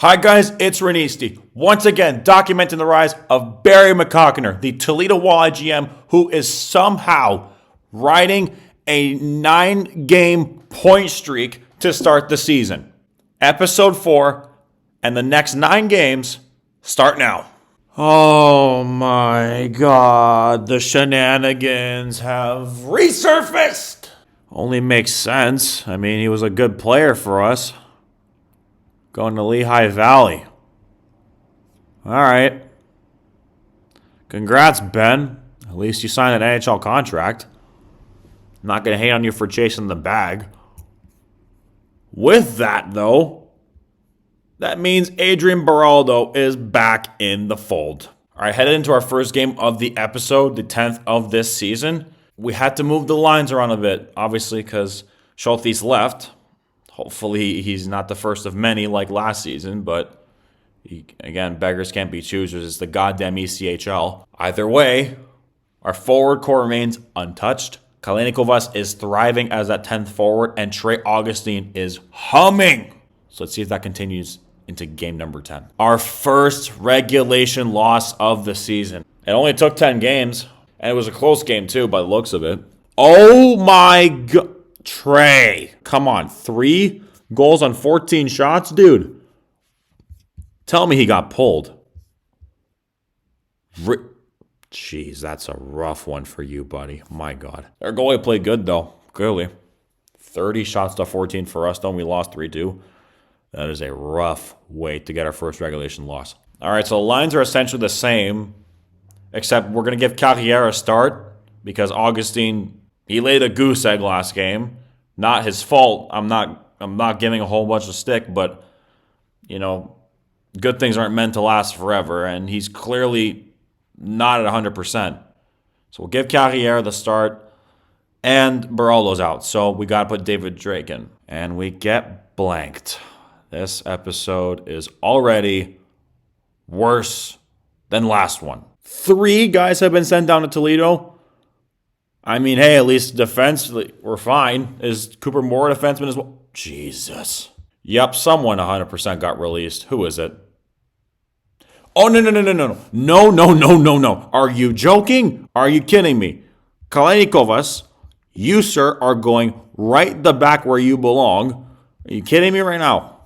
Hi guys, it's Renisti. Once again, documenting the rise of Barry McCockiner, the Toledo Walleye GM, who is somehow riding a 9-game point streak to start the season. Episode 4, and the next 9 games start now. Oh my god, the shenanigans have resurfaced! Only makes sense. I mean, he was a good player for us. Going to Lehigh Valley. All right. Congrats, Ben. At least you signed an NHL contract. I'm not going to hate on you for chasing the bag. With that, though, that means Adrian Beraldo is back in the fold. All right, headed into our first game of the episode, the 10th of this season. We had to move the lines around a bit, obviously, because Schultes left. Hopefully he's not the first of many like last season, but again, beggars can't be choosers. It's the goddamn ECHL. Either way, our forward core remains untouched. Kalenikovas is thriving as that 10th forward, and Trey Augustine is humming. So let's see if that continues into game number 10. Our first regulation loss of the season. It only took 10 games, and it was a close game too by the looks of it. Oh my god. Trey, come on, 3 goals on 14 shots? Dude, tell me he got pulled. Jeez, that's a rough one for you, buddy. My God. Our goalie played good, though, clearly. 30 shots to 14 for us, though, we lost 3-2. That is a rough way to get our first regulation loss. All right, so the lines are essentially the same, except we're going to give Carrière a start because Augustine... He laid a goose egg last game. Not his fault. I'm not giving a whole bunch of stick, but you know, good things aren't meant to last forever, and he's clearly not at 100%. So we'll give Carrière the start, and Beraldo's out. So we got to put David Drake in, and we get blanked. This episode is already worse than last one. 3 guys have been sent down to Toledo. I mean, hey, at least defense, we're fine. Is Cooper Moore a defenseman as well? Jesus. Yep, someone 100% got released. Who is it? Oh, no. Are you joking? Are you kidding me? Kalenikovas, you, sir, are going right the back where you belong. Are you kidding me right now?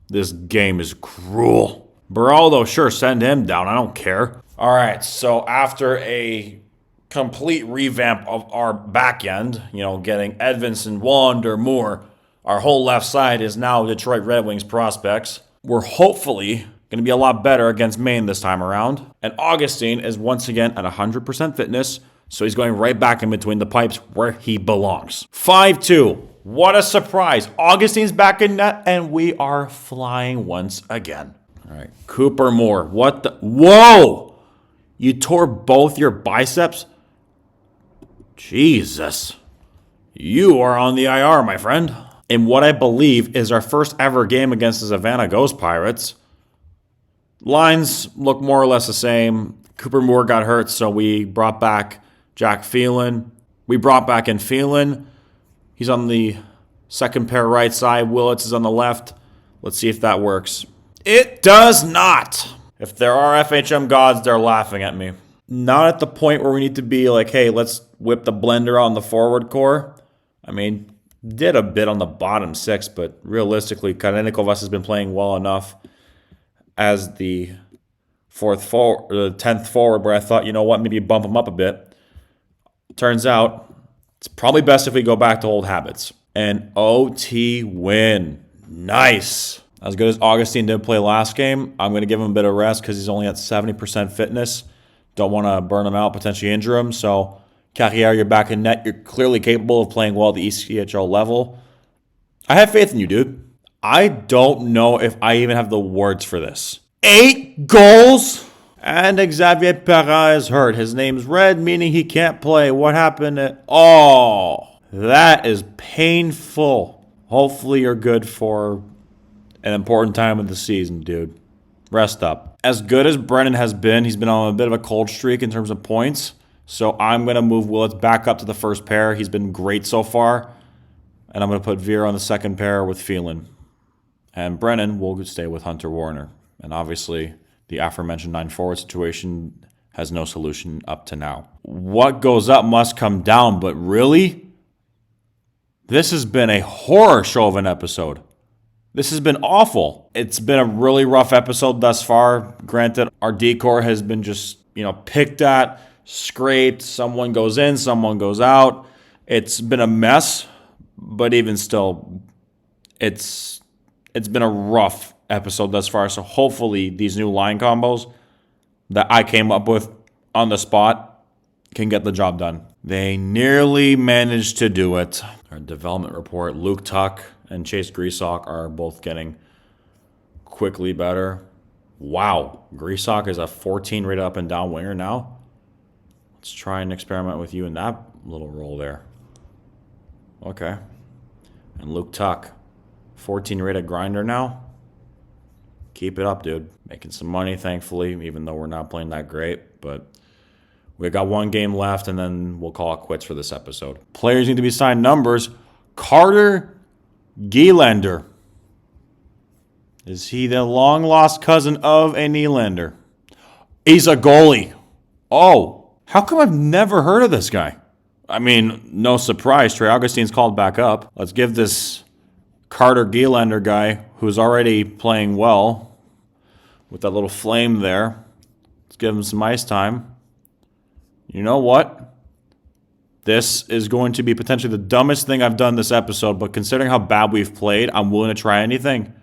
This game is cruel. Beraldo, sure, send him down. I don't care. All right, so after a complete revamp of our back end, you know, getting Edvinson, Wander, Moore. Our whole left side is now Detroit Red Wings prospects. We're hopefully going to be a lot better against Maine this time around. And Augustine is once again at 100% fitness, so he's going right back in between the pipes where he belongs. 5-2. What a surprise. Augustine's back in net, and we are flying once again. All right, Cooper Moore. What the? Whoa! You tore both your biceps? Jesus. You are on the IR, my friend. In what I believe is our first ever game against the Savannah Ghost Pirates. Lines look more or less the same. Cooper Moore got hurt, so we brought back Jack Phelan. We brought back in Phelan. He's on the second pair right side. Willits is on the left. Let's see if that works. It does not. If there are FHM gods, they're laughing at me. Not at the point where we need to be like, hey, let's whip the blender on the forward core. I mean, did a bit on the bottom 6, but realistically, Kalenikovas has been playing well enough as the 10th forward where I thought, you know what, maybe bump him up a bit. Turns out, it's probably best if we go back to old habits. An OT win. Nice. As good as Augustine did play last game, I'm going to give him a bit of rest because he's only at 70% fitness. Don't want to burn him out, potentially injure him. So, Carrière, you're back in net. You're clearly capable of playing well at the ECHL level. I have faith in you, dude. I don't know if I even have the words for this. 8 goals? And Xavier Perrin is hurt. His name's red, meaning he can't play. What happened? Oh, that is painful. Hopefully you're good for an important time of the season, dude. Rest up. As good as Brennan has been, he's been on a bit of a cold streak in terms of points. So I'm going to move Willits back up to the first pair. He's been great so far. And I'm going to put Vera on the second pair with Phelan. And Brennan will stay with Hunter Warner. And obviously, the aforementioned 9-forward situation has no solution up to now. What goes up must come down, but really? This has been a horror show of an episode. This has been awful. It's been a really rough episode thus far. Granted, our decor has been just, picked at, scraped. Someone goes in, someone goes out. It's been a mess, but even still, it's been a rough episode thus far. So hopefully these new line combos that I came up with on the spot can get the job done. They nearly managed to do it. Our development report, Luke Tuck and Chase Greasock are both getting quickly better. Wow, Greasock is a 14 rated up and down winger now. Let's try and experiment with you in that little role there. Okay. And Luke Tuck, 14 rated grinder now. Keep it up, dude. Making some money, thankfully, even though we're not playing that great. But we got one game left, and then we'll call it quits for this episode. Players need to be signed numbers. Carter Gielander. Is he the long-lost cousin of a Nylander? He's a goalie. Oh, how come I've never heard of this guy? I mean, no surprise. Trey Augustine's called back up. Let's give this Carter Gielander guy, who's already playing well, with that little flame there. Let's give him some ice time. You know what? This is going to be potentially the dumbest thing I've done this episode, but considering how bad we've played, I'm willing to try anything.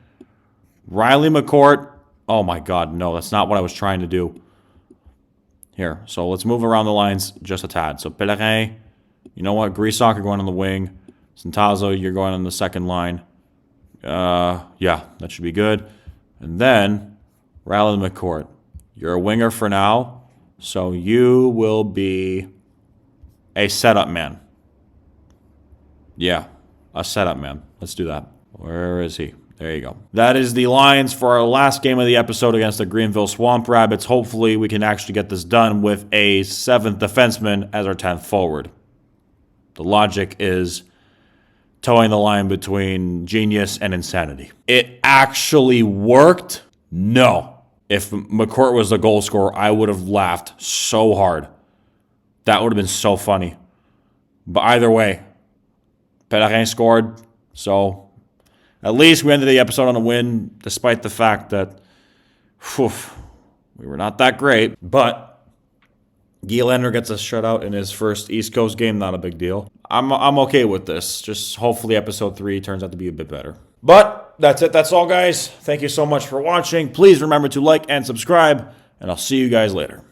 Riley McCourt. Oh my God, no, that's not what I was trying to do. Here, so let's move around the lines just a tad. So Pellerin, you know what? Greasock, you're going on the wing. Santazo, you're going on the second line. Yeah, that should be good. And then Riley McCourt. You're a winger for now, so you will be a setup man. Yeah, a setup man. Let's do that. Where is he? There you go. That is the lines for our last game of the episode against the Greenville Swamp Rabbits. Hopefully we can actually get this done with a 7th defenseman as our 10th forward. The logic is towing the line between genius and insanity. It actually worked? No. If McCourt was the goal scorer, I would have laughed so hard. That would have been so funny. But either way, Pellerin scored, so at least we ended the episode on a win, despite the fact that we were not that great. But Gielander gets a shutout in his first East Coast game, not a big deal. I'm okay with this. Just hopefully episode 3 turns out to be a bit better. But that's it. That's all, guys. Thank you so much for watching. Please remember to like and subscribe, and I'll see you guys later.